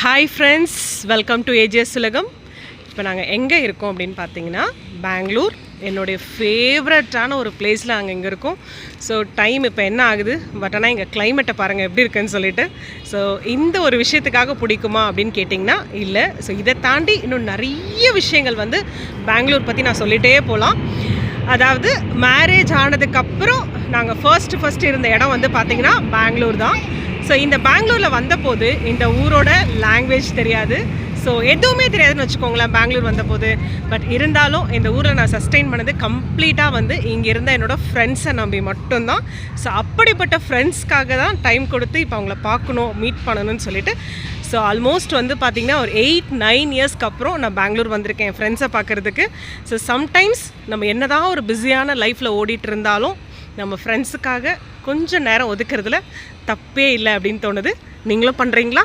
Hi friends, welcome to AGS உலகம். இப்போ நாங்கள் எங்கே இருக்கோம் அப்படின்னு பார்த்தீங்கன்னா பெங்களூர். என்னுடைய ஃபேவரட்டான ஒரு பிளேஸில் நாங்கள் இங்கே இருக்கோம். ஸோ டைம் இப்போ என்ன ஆகுது, பட் ஆனால் இங்கே கிளைமேட்டை பாருங்கள் எப்படி இருக்குன்னு சொல்லிட்டு. ஸோ இந்த ஒரு விஷயத்துக்காக பிடிக்குமா அப்படின்னு கேட்டிங்கன்னா இல்லை. ஸோ இதை தாண்டி இன்னும் நிறைய விஷயங்கள் வந்து பெங்களூர் பற்றி நான் சொல்லிகிட்டே போகலாம். அதாவது மேரேஜ் ஆனதுக்கப்புறம் நாங்கள் ஃபர்ஸ்ட் இருந்த இடம் வந்து பார்த்திங்கன்னா பெங்களூர் தான். ஸோ இந்த பெங்களூரில் வந்தபோது இந்த ஊரோட லாங்குவேஜ் தெரியாது, ஸோ எதுவுமே தெரியாதுன்னு வச்சுக்கோங்களேன் பெங்களூர் வந்தபோது. பட் இருந்தாலும் இந்த ஊரில் நான் சஸ்டெயின் பண்ணது கம்ப்ளீட்டாக வந்து இங்கே இருந்த என்னோடய ஃப்ரெண்ட்ஸை நம்பி மட்டும்தான். ஸோ அப்படிப்பட்ட ஃப்ரெண்ட்ஸ்க்காக தான் டைம் கொடுத்து இப்போ அவங்கள பார்க்கணும், மீட் பண்ணணும்னு சொல்லிட்டு. ஸோ ஆல்மோஸ்ட் வந்து பார்த்திங்கன்னா ஒரு 8-9 இயர்ஸ்க்கு அப்புறம் நான் பெங்களூர் வந்திருக்கேன் என் ஃப்ரெண்ட்ஸை பார்க்குறதுக்கு. ஸோ சம்டைம்ஸ் நம்ம என்ன தான் ஒரு பிஸியான லைஃப்பில் ஓடிட்டு இருந்தாலும் நம்ம ஃப்ரெண்ட்ஸுக்காக கொஞ்சம் நேரம் ஒதுக்கிறதுல தப்பே இல்லை அப்படின்னு தோணுது. நீங்களும் பண்ணுறீங்களா?